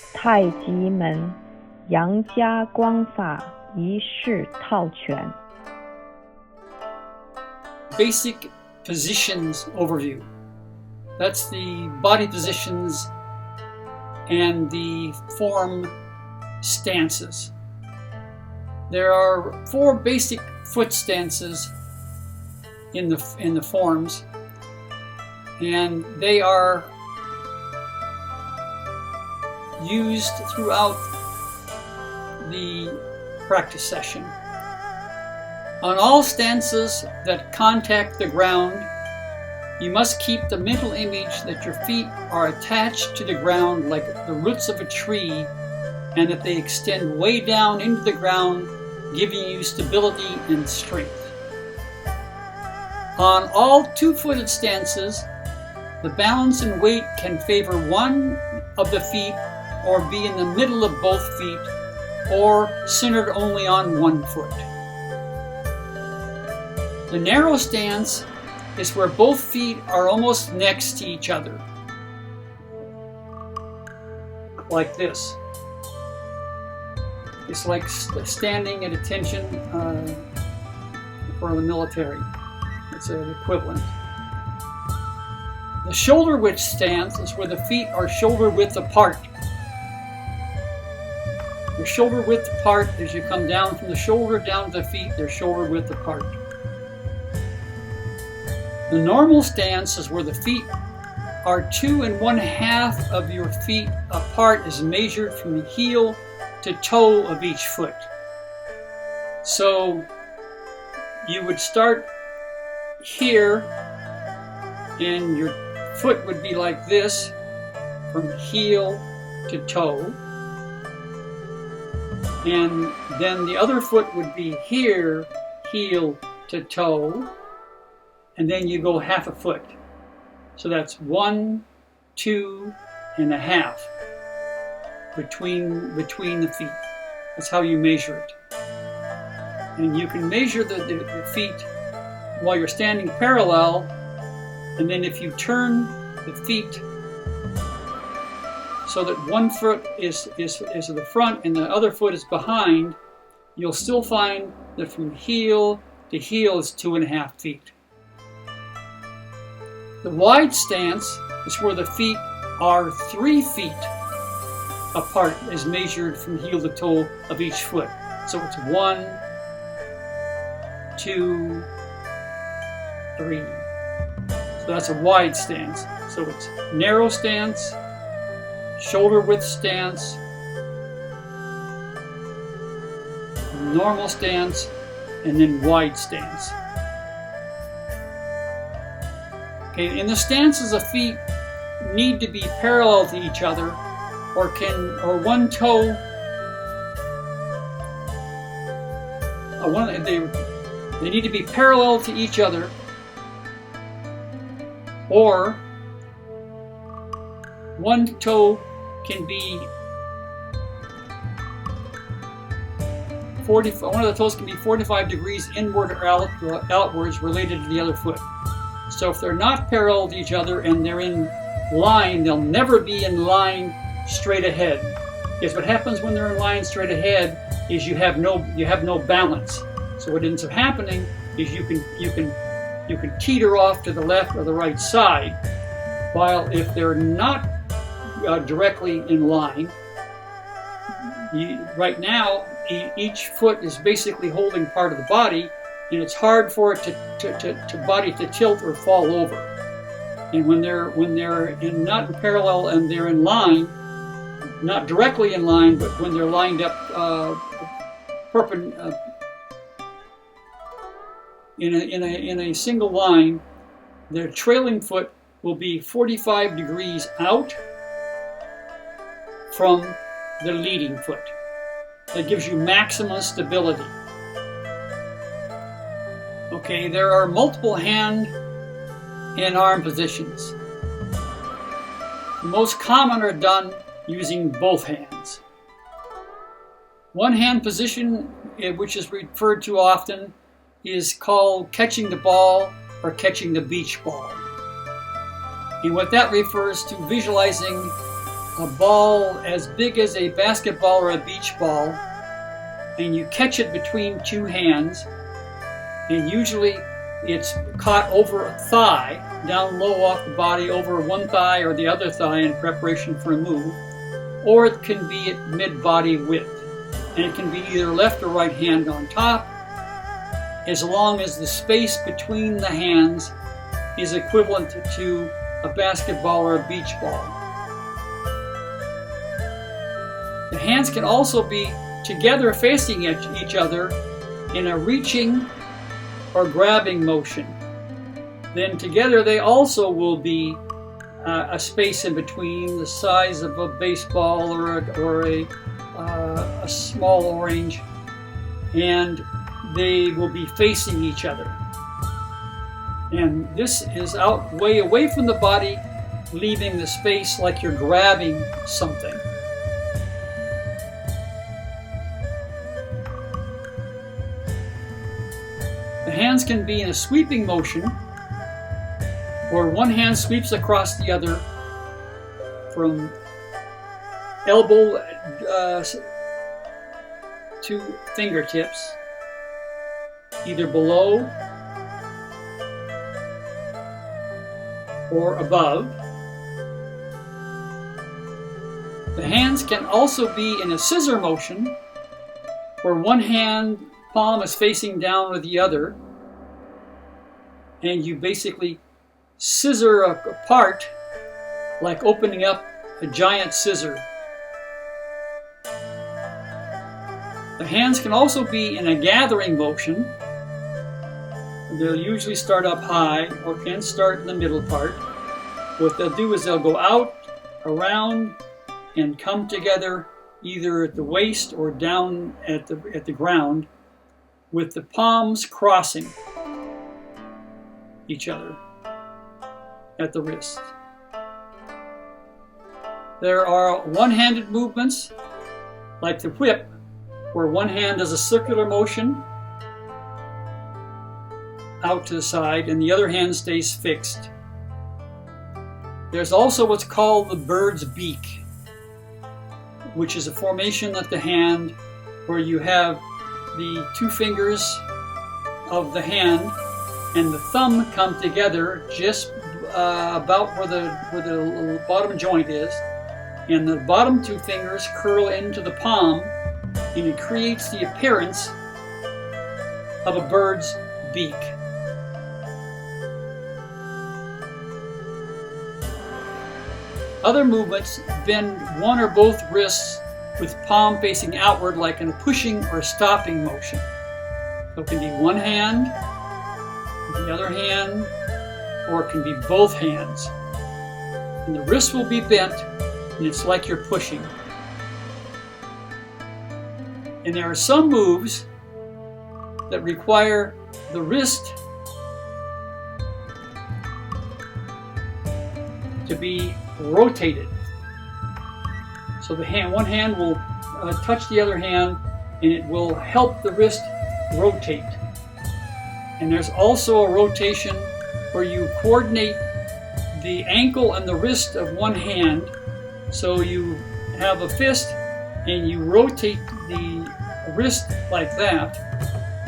太极门杨家光法一式套拳。 Basic positions overview. That's the body positions and the form stances. There are 4 basic foot stances in the forms, and they are used throughout the practice session. On all stances that contact the ground, you must keep the mental image that your feet are attached to the ground like the roots of a tree, and that they extend way down into the ground, giving you stability and strength. On all 2-footed stances, the balance and weight can favor one of the feet or be in the middle of both feet or centered only on one foot. The narrow stance is where both feet are almost next to each other, like this. It's like standing at attention for the military. It's an equivalent. The shoulder width stance is where the feet are shoulder width apart. They're shoulder width apart as you come down from the shoulder down to the feet, they're shoulder width apart. The normal stance is where the feet are 2 1/2 of your feet apart as measured from the heel to toe of each foot. So you would start here, and your foot would be like this from heel to toe, and then the other foot would be here, heel to toe, and then you go 1/2 foot. So that's 1, 2 1/2 between the feet. That's how you measure it. And you can measure the feet while you're standing parallel, and then if you turn the feet so that one foot is at the front and the other foot is behind, you'll still find that from heel to heel is 2 1/2 feet. The wide stance is where the feet are 3 feet apart as measured from heel to toe of each foot. So it's 1, 2, 3. So that's a wide stance. So it's narrow stance, shoulder width stance, normal stance, and then wide stance. Okay, in the stances, the feet need to be parallel to each other, or one toe, they need to be parallel to each other, or one toe can be one of the toes can be 45 degrees inward or outwards related to the other foot. So if they're not parallel to each other and they're in line, they'll never be in line straight ahead. Because what happens when they're in line straight ahead is you have no balance. So what ends up happening is you can teeter off to the left or the right side. While if they're not directly in line, right now each foot is basically holding part of the body, and it's hard for it to body to tilt or fall over. And when they're not in parallel and they're in line, not directly in line, but when they're lined up in a single line, their trailing foot will be 45 degrees out from the leading foot. That gives you maximum stability. Okay, there are multiple hand and arm positions. The most common are done using both hands. One hand position, which is referred to often, is called catching the ball or catching the beach ball. And what that refers to, visualizing a ball as big as a basketball or a beach ball, and you catch it between two hands, and usually it's caught over a thigh, down low off the body, over one thigh or the other thigh in preparation for a move, or it can be at mid-body width, and it can be either left or right hand on top, as long as the space between the hands is equivalent to a basketball or a beach ball. The hands can also be together facing each other in a reaching or grabbing motion. Then together they also will be a space in between, the size of a baseball or a small orange, and they will be facing each other. And this is out way away from the body, leaving the space like you're grabbing something. The hands can be in a sweeping motion, where one hand sweeps across the other from elbow to fingertips, either below or above. The hands can also be in a scissor motion, where one hand palm is facing down with the other, and you basically scissor apart like opening up a giant scissor. The hands can also be in a gathering motion. They'll usually start up high or can start in the middle part. What they'll do is they'll go out, around, and come together either at the waist or down at the ground, with the palms crossing each other at the wrist. There are one-handed movements, like the whip, where one hand does a circular motion out to the side and the other hand stays fixed. There's also what's called the bird's beak, which is a formation of the hand where you have the two fingers of the hand and the thumb come together just about where the bottom joint is, and the bottom two fingers curl into the palm, and it creates the appearance of a bird's beak. Other movements bend one or both wrists with palm facing outward like in a pushing or stopping motion. So it can be one hand, the other hand, or it can be both hands. And the wrist will be bent, and it's like you're pushing. And there are some moves that require the wrist to be rotated. So one hand will touch the other hand, and it will help the wrist rotate. And there's also a rotation where you coordinate the ankle and the wrist of one hand. So you have a fist and you rotate the wrist like that,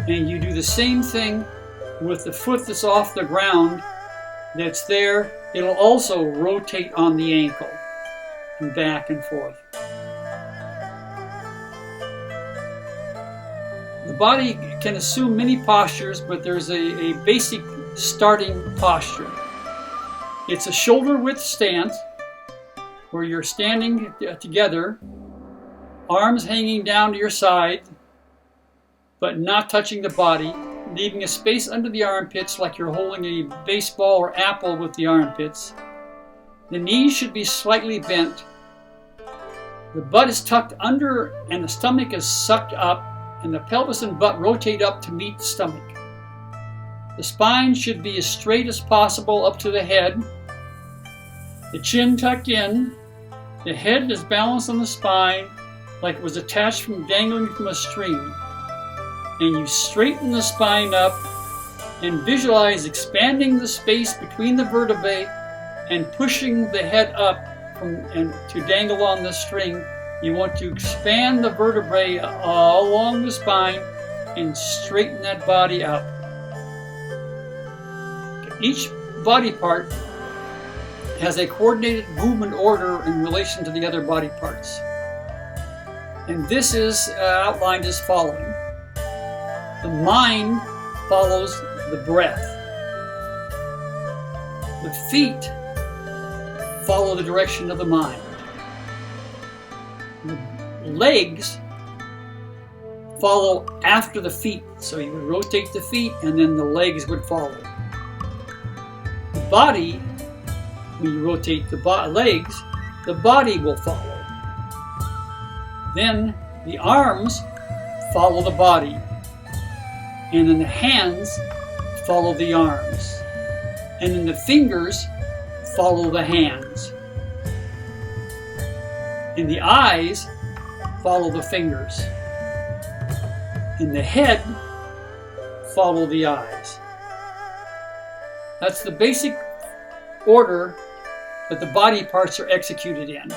and you do the same thing with the foot that's off the ground that's there. It'll also rotate on the ankle and back and forth. The body can assume many postures, but there's a basic starting posture. It's a shoulder width stance where you're standing together, arms hanging down to your side, but not touching the body, leaving a space under the armpits like you're holding a baseball or apple with the armpits. The knees should be slightly bent. The butt is tucked under and the stomach is sucked up, and the pelvis and butt rotate up to meet the stomach. The spine should be as straight as possible up to the head. The chin tucked in. The head is balanced on the spine like it was attached from dangling from a string. And you straighten the spine up and visualize expanding the space between the vertebrae and pushing the head up and to dangle on the string, you want to expand the vertebrae all along the spine and straighten that body up. Each body part has a coordinated movement order in relation to the other body parts. And this is outlined as following. The mind follows the breath. The feet follow the direction of the mind. The legs follow after the feet. So you would rotate the feet and then the legs would follow. The body, when you rotate the legs, the body will follow. Then the arms follow the body. And then the hands follow the arms. And then the fingers follow the hands. And the eyes follow the fingers. And the head follow the eyes. That's the basic order that the body parts are executed in.